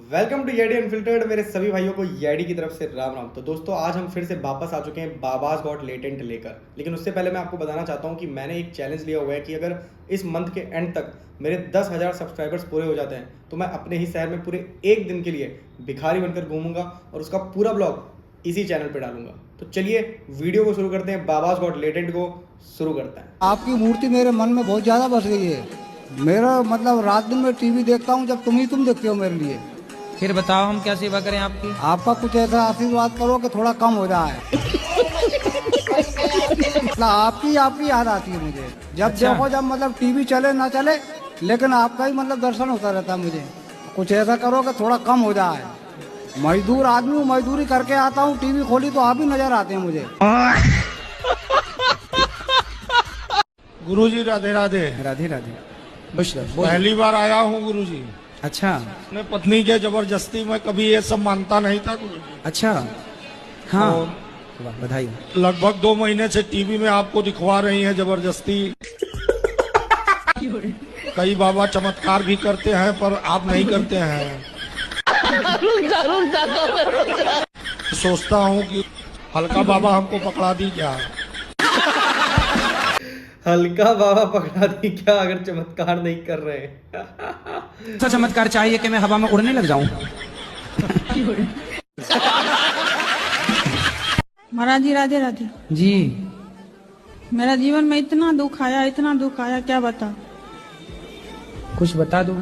Welcome to येडी unfiltered. मेरे सभी भाइयों को येडी की तरफ से राम राम। तो दोस्तों आज हम फिर से वापस आ चुके हैं बाबाज गॉट लेटेंट लेकर। लेकिन उससे पहले मैं आपको बताना चाहता हूं कि मैंने एक चैलेंज लिया हुआ है कि अगर इस मंथ के एंड तक मेरे 10,000 सब्सक्राइबर्स पूरे हो जाते हैं तो मैं अपने ही शहर में पूरे एक दिन के लिए भिखारी बनकर घूमूंगा और उसका पूरा ब्लॉग इसी चैनल पर डालूंगा। तो चलिए वीडियो को शुरू करते हैं। बाबाज गॉट लेटेंट को शुरू करते हैं। आपकी मूर्ति मेरे मन में बहुत ज्यादा बस गई है। मेरा मतलब रात दिन में टीवी देखता हूँ, जब तुम देखते हो मेरे लिए। फिर बताओ हम क्या सेवा करें आपकी। आपका कुछ ऐसा आशीर्वाद करो कि थोड़ा कम हो जाए। मतलब आपकी याद आती है मुझे जब अच्छा। देखो, जब मतलब टीवी चले ना चले, लेकिन आपका ही मतलब दर्शन होता रहता है मुझे। कुछ ऐसा करो कि थोड़ा कम हो जाए। मजदूर आदमी हूँ, मजदूरी करके आता हूँ, टीवी खोली तो आप ही नजर आते हैं मुझे। गुरुजी राधे राधे। राधे राधे। खुश रहो। पहली बार आया हूँ गुरुजी। अच्छा अपने पत्नी के जबरदस्ती में कभी ये सब मानता नहीं था गुरुजी। अच्छा। हाँ और वाह, बधाई। लगभग 2 महीने से टीवी में आपको दिखवा रही है जबरदस्ती। कई बाबा चमत्कार भी करते हैं पर आप नहीं करते हैं। सोचता हूँ कि हल्का बाबा हमको पकड़ा दी क्या। हल्का बाबा पकड़ा दी क्या अगर चमत्कार नहीं कर रहे हैं। ऐसा चमत्कार चाहिए कि मैं हवा में उड़ने लग जाऊं। महाराज जी राधे राधे। जी मेरा जीवन में इतना दुख आया क्या बता। कुछ बता दो।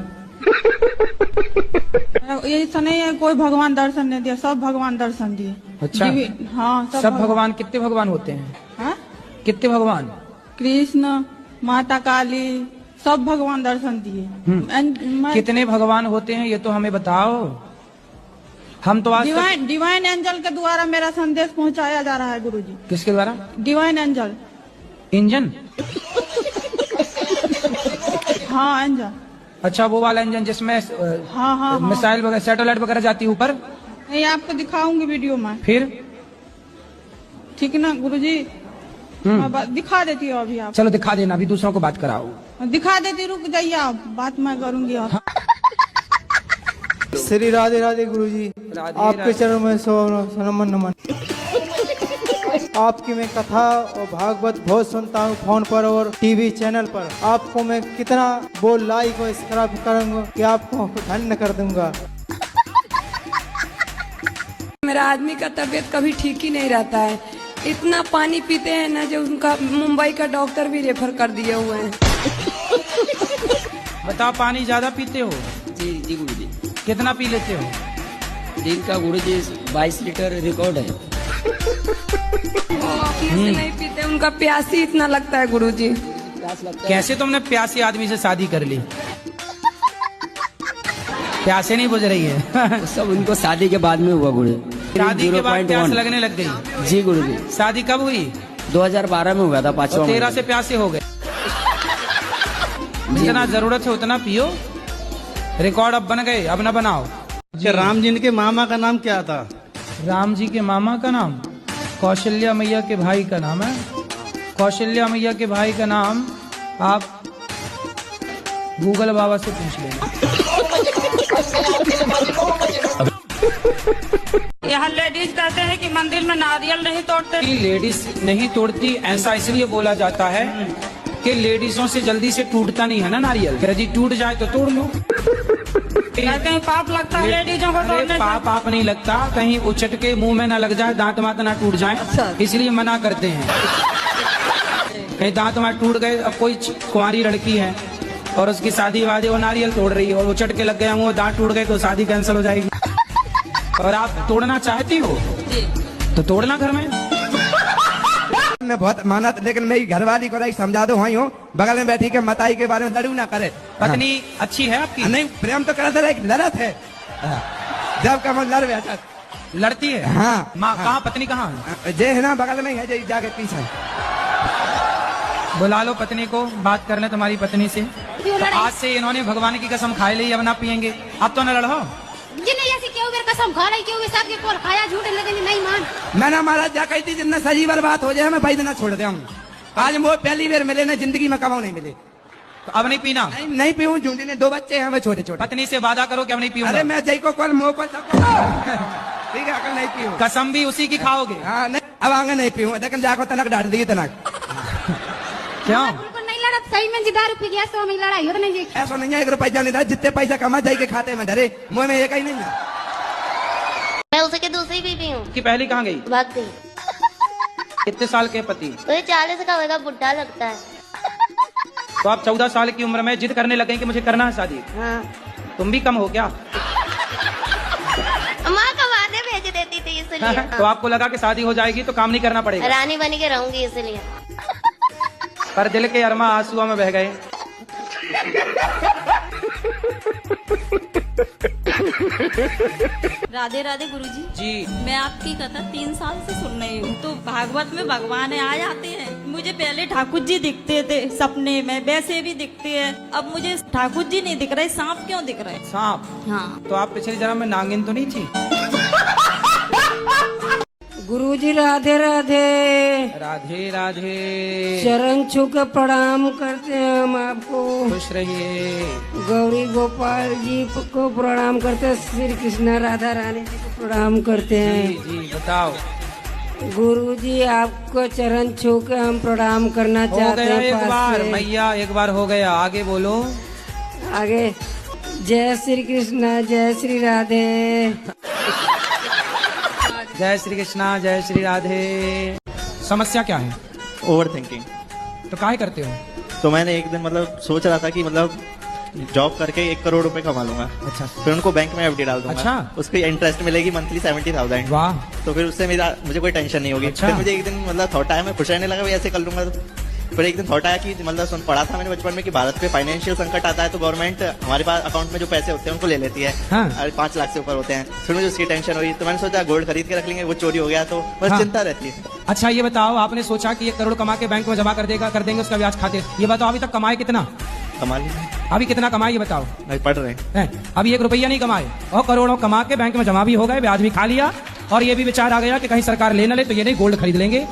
ये ऐसा नहीं है कोई भगवान दर्शन नहीं दिया, सब भगवान दर्शन दिए। अच्छा। हाँ सब भगवान कितने भगवान होते हैं? हाँ? कितने भगवान? कृष्ण, माता काली, सब भगवान दर्शन दिए। कितने भगवान होते हैं ये तो हमें बताओ। हम तो आज तक... डिवाइन एंजल के द्वारा मेरा संदेश पहुंचाया जा रहा है गुरुजी। किसके द्वारा? Divine angel. इंजन? हाँ एंजल। अच्छा वो वाला इंजन जिसमें हाँ। मिसाइल वगैरह सैटेलाइट वगैरह जाती है ऊपर। नहीं आपको दिखाऊंगी वीडियो में। फिर ठीक ना गुरुजी? मैं दिखा देती हूँ अभी। आप चलो दिखा देना, अभी दूसरों को बात कराओ। दिखा देती, रुक जाइए आप, बात मैं करूंगी। आप श्री राधे राधे गुरुजी। आपके चरणों में नमन नमन। आपकी मैं कथा और भागवत बहुत सुनता हूँ फोन पर और टीवी चैनल पर। आपको मैं कितना वो लाइक और सब्सक्राइब करूंगा कि आपको धन्य कर दूंगा। मेरा आदमी का तबीयत कभी ठीक ही नहीं रहता है। इतना पानी पीते हैं ना जो उनका मुंबई का डॉक्टर भी रेफर कर दिए हुए हैं। बताओ पानी ज्यादा पीते हो? जी गुरुजी। कितना पी लेते हो? दिन का गुरुजी 22 लीटर रिकॉर्ड है। वो अपने से नहीं पीते, उनका प्यास ही इतना लगता है गुरुजी। कैसे तुमने प्यासी आदमी से शादी कर ली? प्यासे नहीं बुझ रही है। सब उनको शादी के बाद में हुआ गुरु। शादी के बाद प्यास लगने लग गई? जी गुरुजी। शादी कब हुई? 2012 में हुआ था, 5वां। 13 से प्यासे हो गए। जितना जरूरत है उतना पियो। रिकॉर्ड अब बन गए, अब ना बनाओ। अच्छा, राम जी के मामा का नाम क्या था? राम जी के मामा का नाम कौशल्या मैया के भाई का नाम है। कौशल्या मैया के भाई का नाम आप गूगल बाबा से पूछ लेना। यहाँ लेडीज कहते हैं कि मंदिर में नारियल नहीं तोड़ते। लेडीज नहीं तोड़ती ऐसा इसलिए बोला जाता है कि लेडीजों से जल्दी से टूटता नहीं है ना नारियल। यदि टूट जाए तो तोड़ लो। कहीं पाप लगता है लेडीजों को तोड़ने से? पाप नहीं लगता, कहीं उछट के मुंह में ना लग जाए, दांत मात ना टूट जाए, इसलिए मना करते हैं। कहीं दांत मात टूट गए, अब कोई कुंवारी लड़की है और उसकी शादी वादी वो नारियल तोड़ रही है और उछट के लग गया मुंह, दांत टूट गए तो शादी कैंसिल हो जाएगी। और आप तोड़ना चाहती हो तो तोड़ना घर में। मैं बहुत माना, लेकिन मेरी घरवाली को समझा दो। वहीं हो बगल में बैठी के मताई के बारे में लड़ू ना करे। पत्नी अच्छी है आपकी? नहीं, प्रेम तो करता है, लड़त है। जब का मन लड़ बैठा लड़ती है। हाँ। माँ कहाँ? पत्नी कहाँ? जे है ना बगल में है, जाके पीछे बुला लो पत्नी को, बात कर ले तुम्हारी पत्नी से। तो आज से इन्होंने भगवान की कसम खाई ली, अब ना पियेंगे। अब तो न लड़ो। कसम खा रही क्यों? सबके पोल खाया झूठ लेकिन नहीं मान। मैंने महाराज जा कही थी जितना सजी बात हो जाए मैं भाई देना छोड़ दे। आज वो पहली बार मिले ना, जिंदगी में कमाओ नहीं मिले। तो अब नहीं पीना? नहीं पीऊँ, झूठी ने 2 बच्चे हैं हमें छोटे छोटे। पत्नी से वादा करो कि अब नहीं पीऊंगा। अरे मैं जय को कल मुंह पर ठीक है, अकल नहीं पीऊँ। कसम भी उसी की खाओगे? हाँ नहीं, अब आगे नहीं पीऊँ, लेकिन जाकर तनक डाल दिए तनक। क्यों? बिल्कुल नहीं लड़ा, सही में जिदा रुपये गया तो हमें लड़ाई हो नहीं जी। ऐसा नहीं है, 1 रुपया नहीं था, जितने पैसा कमा जाए के खाते में धरे, मुँह में एक ही नहीं है। मैं उसे के दूसरी बीवी हूँ। कि पहली कहाँ गई? भाग गई। कितने साल के पति? तो ये 40 का होगा, बुढ़ा लगता है। तो आप 14 साल की उम्र में जिद करने लगे कि मुझे करना है शादी। हाँ। तुम भी कम हो क्या? माँ कमाने भेज देती थी इसलिए। तो आपको लगा कि शादी हो जाएगी तो काम नहीं करना पड़ेगा? रानी बनी के रहूंगी इसलिए। पर दिल के अरमा आंसुओं में बह गए। राधे राधे गुरुजी। जी। मैं आपकी कथा 3 साल से सुन रही हूँ। तो भागवत में भगवान आ जाते हैं। मुझे पहले ठाकुर जी दिखते थे सपने में, वैसे भी दिखते हैं। अब मुझे ठाकुर जी नहीं दिख रहे, सांप क्यों दिख रहे? सांप? हाँ। तो आप पिछले जन्म में नागिन तो नहीं थी? गुरुजी राधे राधे। राधे राधे। चरण छू के प्रणाम करते हैं हम आपको। खुश रहिए। गौरी गोपाल जी को प्रणाम करते हैं, श्री कृष्णा राधा रानी जी को प्रणाम करते हैं। जी जी बताओ। गुरुजी आपको चरण छू के हम प्रणाम करना हो चाहते गया हैं। एक पास बार से। मैया, एक बार हो गया, आगे बोलो। आगे जय श्री कृष्णा जय श्री राधे। जय श्री कृष्णा जय श्री राधे। समस्या क्या है? Over thinking. तो काहे करते हो? तो मैंने एक दिन मतलब सोच रहा था कि मतलब जॉब करके 1 करोड़ रुपए कमा लूंगा। अच्छा। फिर उनको बैंक में एफडी डाल दूंगा। अच्छा। उसकी इंटरेस्ट मिलेगी मंथली 70,000। वाह। तो फिर उससे मुझे कोई टेंशन नहीं होगी। अच्छा। फिर मुझे एक दिन मतलब थॉट आया, मैं खुश रहने लगा भाई ऐसे कर लूंगा। फिर एक दिन थॉट आया कि मतलब पढ़ा था मैंने बचपन में कि भारत पे फाइनेंशियल संकट आता है तो गवर्नमेंट हमारे पास अकाउंट में जो पैसे होते हैं उनको ले लेती है। हाँ। और 5 लाख से ऊपर होते हैं। फिर मुझे उसकी टेंशन हुई तो मैंने सोचा गोल्ड खरीद के रख लेंगे, वो चोरी हो गया तो बस हाँ। चिंता रहती है। अच्छा ये बताओ, आपने सोचा कि 1 करोड़ कमा के बैंक में जमा कर देंगे उसका ब्याज खाते। ये बताओ अभी तक कमाए कितना? कमा लीजिए। अभी कितना कमाए ये बताओ? नहीं पढ़ रहे हैं। अभी 1 रुपया नहीं कमाए और करोड़ों कमा के बैंक में जमा भी हो गए, ब्याज भी खा लिया, और ये भी विचार आ गया कि कहीं सरकार ले न ले तो ये नहीं गोल्ड खरीद लेंगे।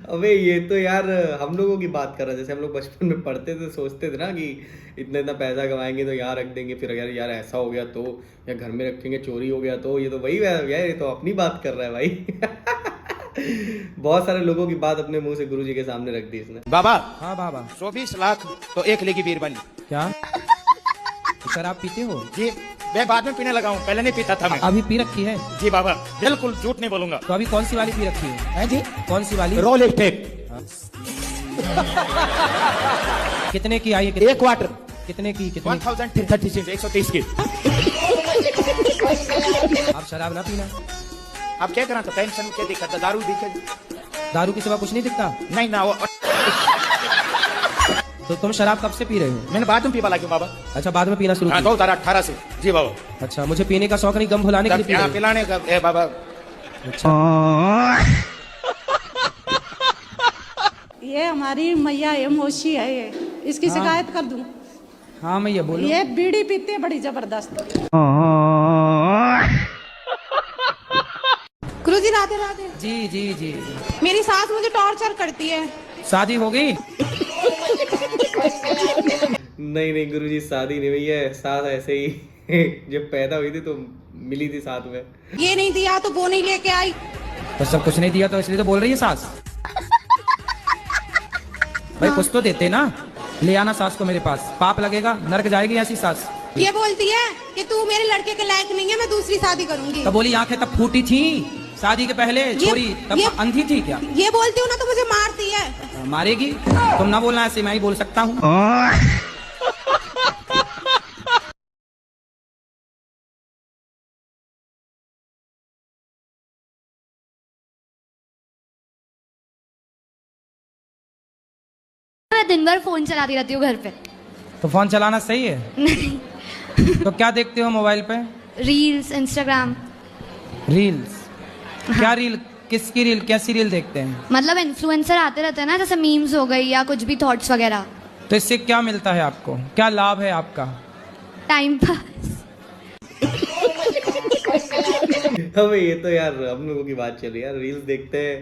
अबे ये तो यार हम लोगों की बात कर रहे हैं। जैसे हम लोग बचपन में पढ़ते थे, सोचते थे ना कि इतना इतना पैसा कमाएंगे तो यहाँ रख देंगे, फिर अगर यार ऐसा हो गया तो, या घर में रखेंगे चोरी हो गया तो। ये तो वही यार, ये तो अपनी बात कर रहा है भाई। बहुत सारे लोगों की बात अपने मुंह से गुरुजी के सामने रख दी इसने। बाबा। हाँ बाबा। 24 लाख तो 1 लेगी बीरबल। क्या शराब पीते हो? जी मैं बाद में पीने लगा हूँ, पहले नहीं पीता था मैं। अभी पी रखी है? जी बाबा, बिल्कुल झूठ नहीं बोलूंगा। तो अभी कौन सी वाली पी रखी है जी? कौन सी वाली? रोल स्टेक। कितने की आई? 1 क्वार्टर। कितने की? कितने? 1036 130 की। आप शराब ना पीना। अब क्या करा, तो टेंशन क्या दिक्कत है, दारू दिखे। दारू के सिवा कुछ नहीं दिखता? नहीं ना वो। तो तुम शराब कब से पी रहे हो? मैंने बाद में पीवा लगी बाबा। अच्छा बाद में पीना शुरू किया? 2018 से। जी बाबा। अच्छा मुझे पीने का शौक नहीं, गम भुलाने के लिए पी रहे हो? पिलाने का ए बाबा। अच्छा। ये हमारी मैया है, मोशी है ये, इसकी शिकायत कर दूं? हाँ मैं ये बोलूं। ये बीड़ी पीते हैं बड़ी जबरदस्त। गुरुजी राधे राधे। जी जी जी। मेरी सास मुझे टॉर्चर करती है। शादी हो गई? नहीं नहीं गुरुजी, शादी नहीं हुई है। सास ऐसे ही जब पैदा हुई थी तो मिली थी साथ में। ये नहीं दिया तो वो नहीं लेके आई। तो सब कुछ नहीं दिया तो इसलिए तो बोल रही है सास। भाई कुछ तो देते ना, ले आना सास को मेरे पास, पाप लगेगा, नरक जाएगी ऐसी सास। ये बोलती है कि तू मेरे लड़के के लायक नहीं है, मैं दूसरी शादी करूंगी। तब बोली आंखें तब फूटी थी शादी के पहले, छोरी तब अंधी थी क्या? ये बोलती हूँ ना तो मुझे मारती है। मारेगी? तुम ना बोलना ऐसे, मैं ही बोल सकता हूँ। मैं दिन भर फोन चलाती रहती हूँ घर पे। तो फोन चलाना सही है? नहीं। तो क्या देखते हो मोबाइल पे? Reels, Instagram. रील्स? क्या रील? किसकी रील? कैसी रील देखते हैं? मतलब इन्फ्लुएंसर आते रहते हैं ना, जैसे मीम्स हो गई या कुछ भी थॉट्स वगैरह। तो इससे क्या मिलता है आपको? क्या लाभ है आपका? Time pass. अबे ये तो यार हम लोगों की बात चल रही है यार। रील्स देखते हैं,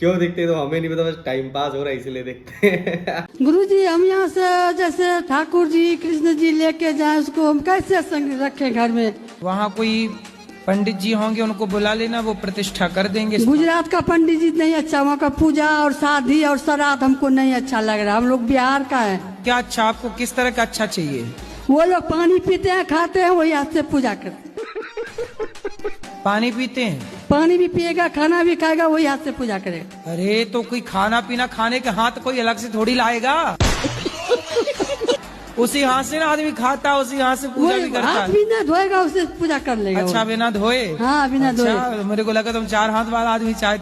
क्यों दिखते तो हमें नहीं पता, बस टाइम पास हो रहा है इसलिए देखते हैं। गुरुजी हम यहाँ से जैसे ठाकुर जी कृष्ण जी लेके जाए उसको हम कैसे संग रखें घर में? वहाँ कोई पंडित जी होंगे, उनको बुला लेना, वो प्रतिष्ठा कर देंगे। गुजरात का पंडित जी नहीं अच्छा, वहाँ का पूजा और शादी और श्राद्ध हमको नहीं अच्छा लग रहा। हम लोग बिहार का है। क्या अच्छा, आपको किस तरह का अच्छा चाहिए? वो लोग पानी पीते हैं, खाते हैं, वही हाथ से पूजा करते हैं। पानी पीते हैं? पानी भी पिएगा, खाना भी खाएगा, वही हाथ से पूजा करेगा। अरे तो कोई खाना पीना खाने के हाथ कोई अलग से थोड़ी लाएगा। उसी हाथ से ना आदमी खाता है, उसी हाथ से पूजा भी करता हाथ है। भी ना धोएगा उससे पूजा कर लेगा। अच्छा, बिना धोए? हाँ, बिना धोए। अच्छा, मेरे को लगा तुम 4 हाथ वाला आदमी चाहे।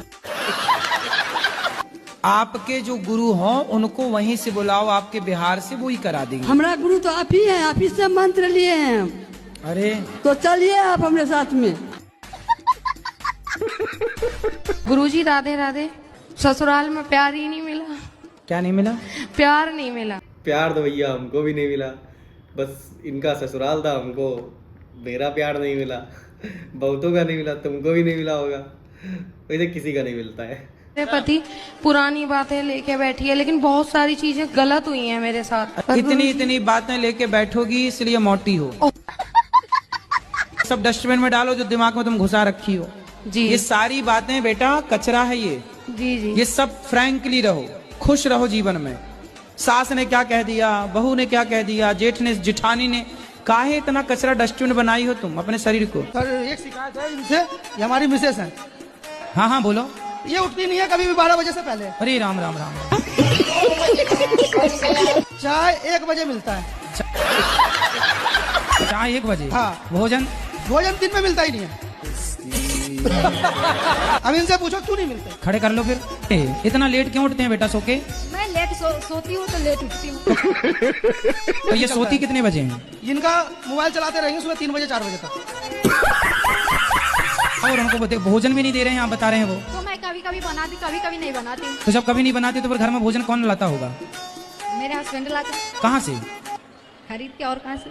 आपके जो गुरु हों उनको वहीं से बुलाओ, आपके बिहार से, वो ही करा देंगे। हमारा गुरु तो आप ही है, आप ही से मंत्र लिए हैं हम। अरे तो चलिए आप हमारे साथ में। गुरुजी राधे राधे। ससुराल में प्यार ही नहीं मिला। क्या नहीं मिला? प्यार नहीं मिला। प्यार तो भैया हमको भी नहीं मिला, बस इनका ससुराल था, हमको मेरा प्यार नहीं मिला, बहुतों का नहीं मिला, तुमको भी नहीं मिला होगा, वैसे किसी का नहीं मिलता है। मेरे पति पुरानी बातें लेके बैठी है, लेकिन बहुत सारी चीजें गलत हुई हैं मेरे साथ। इतनी बातें लेके बैठोगी इसलिए मोटी हो। सब डस्टबिन में डालो जो दिमाग में तुम घुसा रखी हो। जी, ये सारी बातें बेटा कचरा है ये। जी जी। ये सब फ्रैंकली रहो, खुश रहो जीवन में। सास ने क्या कह दिया, बहू ने क्या कह दिया, जेठ ने, जिठानी ने, काहे इतना कचरा डस्टबिन बनाई हो तुम अपने शरीर को? सर एक शिकायत है इनसे, ये हमारी मिसेस है। हाँ हाँ बोलो। ये उठती नहीं है कभी भी 12 बजे से पहले। अरे राम राम राम। चाय 1 बजे मिलता है। चाय 1 बजे? हाँ। भोजन दिन में मिलता ही नहीं है। अब इनसे पूछो क्यों नहीं मिलते। खड़े कर लो फिर। इतना लेट क्यों उठते हैं बेटा सो के? मैं लेट सोती हूँ तो लेट उठती हूँ। तो ये सोती कितने बजे हैं? इनका मोबाइल चलाते रहेंगे सुबह 3 बजे 4 बजे तक। और उनको भोजन भी नहीं दे रहे हैं, आप बता रहे हैं वो। तो मैं कभी कभी बनाती, कभी कभी नहीं बनाती। तो जब कभी नहीं बनाते तो फिर घर में भोजन कौन लाता होगा? मेरे हस्बैंड लाते। कहाँ से? खरीद के। और कहाँ से?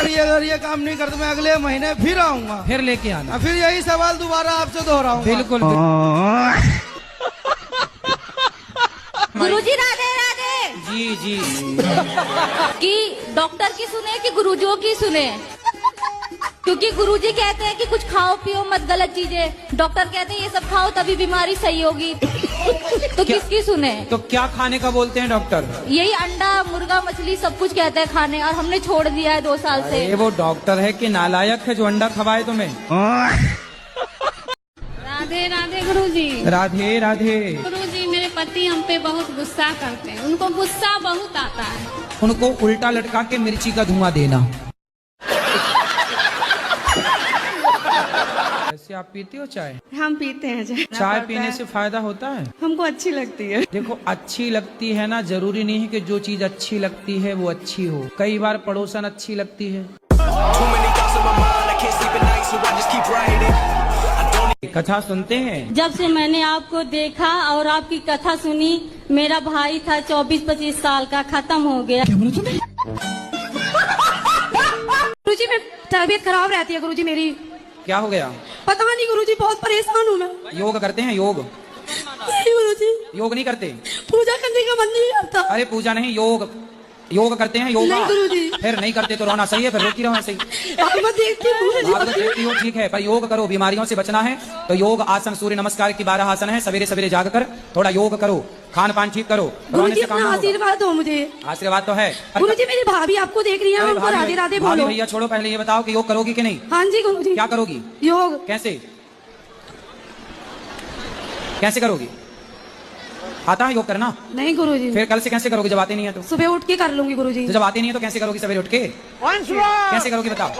अगर ये काम नहीं करते मैं अगले महीने फिर आऊंगा, फिर लेके आना। फिर यही सवाल दोबारा आपसे दोहराऊंगा। बिल्कुल। गुरुजी राधे राधे। जी जी। कि डॉक्टर की सुने कि गुरुजियों की सुने, क्योंकि गुरुजी कहते हैं कि कुछ खाओ पियो मत गलत चीजें, डॉक्टर कहते हैं ये सब खाओ तभी बीमारी सही होगी। तो किसकी सुने? तो क्या खाने का बोलते हैं डॉक्टर? यही अंडा मुर्गा मछली सब कुछ कहते हैं खाने, और हमने छोड़ दिया है 2 साल से। ये वो डॉक्टर है कि नालायक है जो अंडा खवाए तुम्हें? राधे राधे गुरुजी। राधे राधे। गुरुजी मेरे पति हम पे बहुत गुस्सा करते हैं, उनको गुस्सा बहुत आता है। उनको उल्टा लटका के मिर्ची का धुआं देना। ऐसे आप पीते हो चाय? हम पीते हैं चाय पीने से फायदा होता है? हमको अच्छी लगती है। देखो अच्छी लगती है ना, जरूरी नहीं है कि जो चीज अच्छी लगती है वो अच्छी हो। कई बार पड़ोसन अच्छी लगती है। कथा सुनते हैं? जब से मैंने आपको देखा और आपकी कथा सुनी, मेरा भाई था 24-25 साल का, खत्म हो गया। गुरुजी मेरी तबीयत खराब रहती है गुरुजी मेरी। क्या हो गया? पता नहीं गुरुजी, बहुत परेशान हूँ मैं। योग करते हैं? योग नहीं गुरुजी। योग नहीं करते? पूजा करने का मन नहीं करता। अरे पूजा नहीं, योग करते हैं। योगा नहीं गुरुजी। फिर नहीं करते तो रोना सही है, फिर रोती रहो ऐसे ही। भागवत देखती हूँ। भागवत देखती हो ठीक है, पर योग करो, बीमारियों से बचना है तो योग, आसन, सूर्य नमस्कार की 12 आसन है। सवेरे सवेरे जाग कर थोड़ा योग करो, खान पान ठीक करो। गुरुजी अपना आशीर्वाद दो मुझे। आशीर्वाद तो है। गुरुजी मेरी भाभी आपको देख रही है, उनको राधे राधे बोलो। भैया छोड़ो, पहले ये बताओ कि योग करोगी कि नहीं? हाँ जी गुरुजी। क्या करोगी? योग। कैसे करोगी? आता है योग करना? नहीं गुरुजी। फिर कल से कैसे करोगी जब आते नहीं है तो? सुबह उठ के कर लूंगी गुरुजी। तो जब आते नहीं है तो कैसे करोगी सवेरे उठ के? कैसे करोगी बताओ?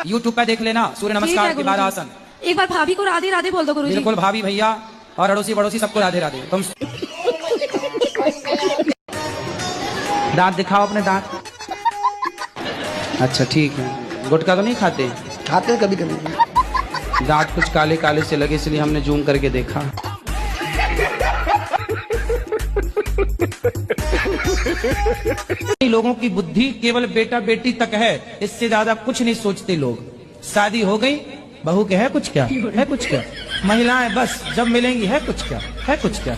यूट्यूब पे देख लेना, सूर्य नमस्कार की 12 आसन। एक बार भाभी को राधे राधे बोल दो गुरुजी। बिल्कुल, भाभी भैया और अड़ोसी पड़ोसी सबको राधे राधे। तुम दांत दिखाओ अपने दांत। अच्छा ठीक है। गुटखा तो नहीं खाते? खाते कभी कभी। दांत कुछ काले काले से लगे इसलिए हमने जूम करके देखा। लोगों की बुद्धि केवल बेटा बेटी तक है, इससे ज्यादा कुछ नहीं सोचते लोग। शादी हो गई, बहू के है कुछ क्या, है कुछ क्या, महिलाएं बस जब मिलेंगी है कुछ क्या, है कुछ क्या।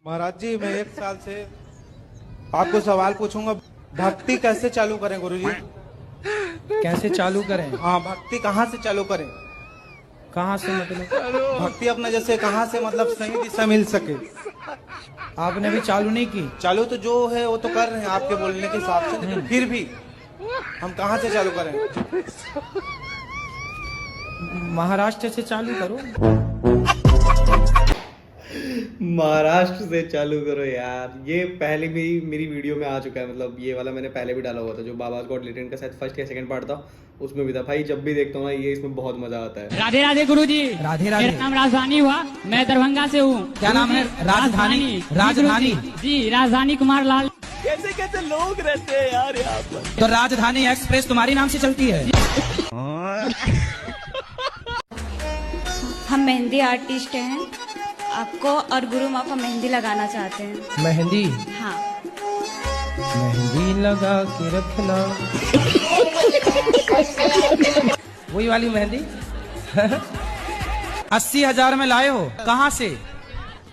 महाराज जी मैं 1 साल से आपको सवाल पूछूंगा, भक्ति कैसे चालू करें गुरुजी? कैसे चालू करें? हाँ, भक्ति कहाँ से चालू करें? कहाँ से मतलब? भक्ति अपना जैसे कहाँ से मतलब सही दिशा मिल सके। आपने भी चालू नहीं की? चालू तो जो है वो तो कर रहे हैं आपके बोलने के हिसाब से, लेकिन फिर भी हम कहाँ से चालू करें? महाराष्ट्र से चालू करो। महाराष्ट्र से चालू करो यार। ये पहले भी मेरी वीडियो में आ चुका है, मतलब ये वाला मैंने पहले भी डाला हुआ था, जो बाबाज गॉट लेटेंट का शायद फर्स्ट या सेकंड पार्ट था, उसमें भी था। भाई जब भी देखता हूँ ना ये, इसमें बहुत मजा आता है। राधे राधे गुरुजी। राधे राधे। मेरा नाम राजधानी हुआ, मैं दरभंगा से हूँ। क्या नाम है? राजधानी। राजधानी जी, राजधानी कुमार लाल। कैसे कैसे लोग रहते हैं यार यहाँ पर। तो राजधानी एक्सप्रेस तुम्हारी नाम से चलती है? हम मेहंदी आर्टिस्ट हैं, आपको और गुरु माँ को मेहंदी लगाना चाहते हैं। मेहंदी? हाँ। मेहंदी लगा के रखना। वही वाली मेहंदी। 80,000 में लाए हो? कहाँ से?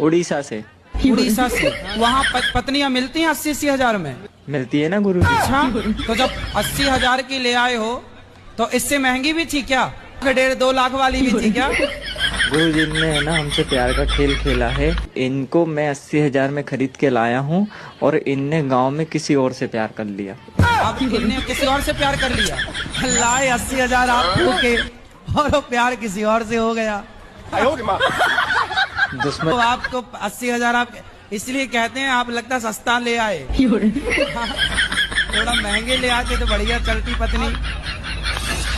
उड़ीसा से। उड़ीसा से? वहाँ पत्नियां मिलती हैं 80-80 हजार में? मिलती है ना गुरु जी। अच्छा, तो जब 80,000 की ले आए हो तो इससे महंगी भी थी क्या? 1.5-2 लाख वाली भी थी क्या? गुरु जी ने ना हमसे प्यार का खेल खेला है। इनको मैं 80,000 में खरीद के लाया हूँ और इनने गांव में किसी और से प्यार कर लिया। अब इनने किसी और से प्यार कर लिया? लाए 80,000 आपको के और वो प्यार किसी और से हो गया। दुश्मन तो आपको 80,000 आप इसलिए कहते हैं, आप लगता सस्ता ले आए। थोड़ा महंगे ले आते तो बढ़िया चलती पत्नी।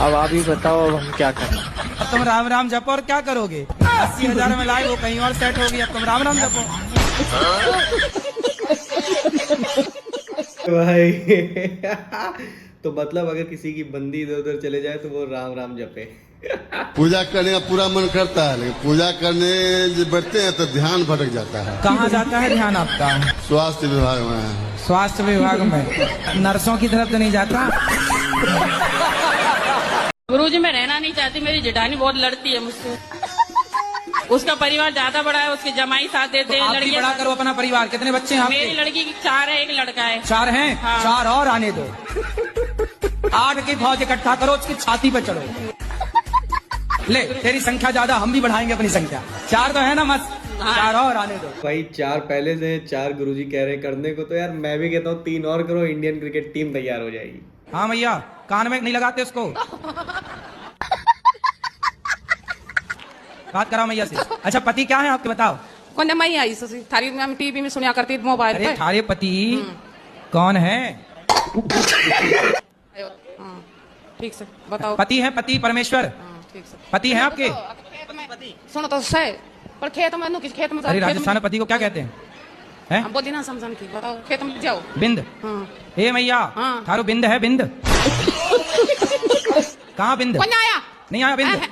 अब आप ही बताओ अब हम क्या करें। अब तुम राम राम जपो और क्या करोगे? 80,000 में लाए, वो कहीं और सेट होगी, अब तुम राम राम जपो। भाई तो मतलब अगर किसी की बंदी इधर उधर चले जाए तो वो राम राम जपे। पूजा करने का पूरा मन करता है, लेकिन पूजा करने जब बैठते हैं तो ध्यान भटक जाता है। कहाँ जाता है ध्यान आपका? स्वास्थ्य विभाग में। स्वास्थ्य विभाग में? नर्सों की तरफ तो नहीं जाता? गुरुजी मैं रहना नहीं चाहती, मेरी जेठानी बहुत लड़ती है मुझसे। उसका परिवार ज्यादा बड़ा है, उसके जमाई साथ देते हैं। आप भी बड़ा करो अपना परिवार। कितने बच्चे हैं आपके? मेरी लड़की की 4 है, 1 लड़का है। 4 हैं? हाँ। 4 और आने दो। 8 की फौज इकट्ठा करो, उसकी छाती पे चढ़ो। ले, तेरी संख्या ज्यादा, हम भी बढ़ाएंगे अपनी संख्या। 4 तो है ना, मस्त। 4 और आने दो। भाई 4 पहले से 4 गुरुजी कह रहे करने को, तो यार मैं भी कहता हूँ 3 और करो, इंडियन क्रिकेट टीम तैयार हो जाएगी। हाँ भैया, कान में नहीं लगाते उसको। बात कराओ मैया से। अच्छा, पति क्या है आपके, बताओ। कौन मैं आई थारी में टीवी में सुनिया करती मोबाइल अरे थारे पति कौन है? ठीक से बताओ। पति है? पति परमेश्वर? ठीक से। पति है आपके? सुनो तो सही पर खेत में किस खेत में? अरे राजस्थान में पति को क्या कहते हैं? हैं? हम बोली ना समझन की बताओ। खेत में जाओ। बिंद? हे मैया, हाँ। थारो बिंद है? बिंद कहाँ? बिंद कौन आया? नहीं आया बिंद?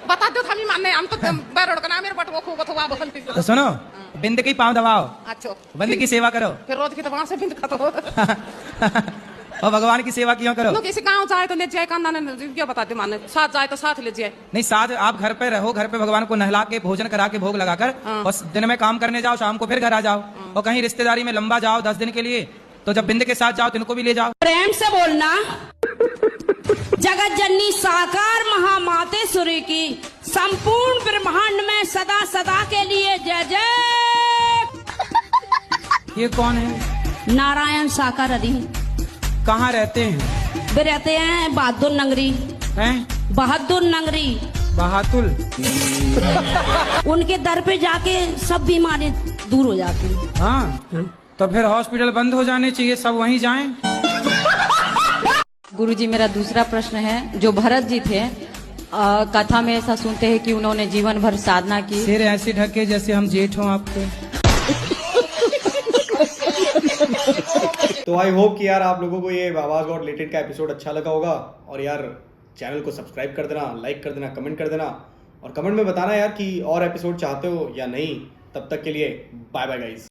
बता दो हम मानने, हम तो बैरोड का नाम मेरे पटवा खूब अथवा बोलती। तो सुनो, बिंद की पाँव दबाओ। अच्छा, बिंद की सेवा करो। फिर रोज की तो वहां से बिंद खा तो और भगवान की सेवा क्यों करो? किसी गाँव जाए तो ले जाए, कांदा क्या बताते माने, साथ जाए तो साथ ले जाए। नहीं, साथ आप घर पे रहो, घर पे भगवान को नहला के भोजन करा के भोग लगाकर, और दिन में काम करने जाओ, शाम को फिर घर आ जाओ। और कहीं रिश्तेदारी में लंबा जाओ 10 दिन के लिए, तो जब बिंद के साथ जाओ तो इनको भी ले जाओ। प्रेम से बोलना। जगत जननी साकार महामातेश्वरी की संपूर्ण ब्रह्मांड में सदा सदा के लिए जय जय। ये कौन है? नारायण साकार हरि। कहाँ रहते हैं? वे रहते हैं बहादुर नगरी। हैं? बहादुर नगरी। बहातुल? उनके दर पे जाके सब बीमारी दूर हो जाती है। हाँ, तो फिर हॉस्पिटल बंद हो जाने चाहिए, सब वहीं जाएं। गुरुजी मेरा दूसरा प्रश्न है, जो भरत जी थे, कथा में ऐसा सुनते हैं कि उन्होंने जीवन भर साधना की। सिर ऐसे ढके जैसे हम जेठ हों आपके। तो आई होप कि यार आप लोगों को ये बाबाज गॉट लेटेंट का एपिसोड अच्छा लगा होगा। और यार चैनल को सब्सक्राइब कर देना, लाइक कर देना, कमेंट कर देना, और कमेंट में बताना यार कि और एपिसोड चाहते हो या नहीं। तब तक के लिए बाय बाय गाइस।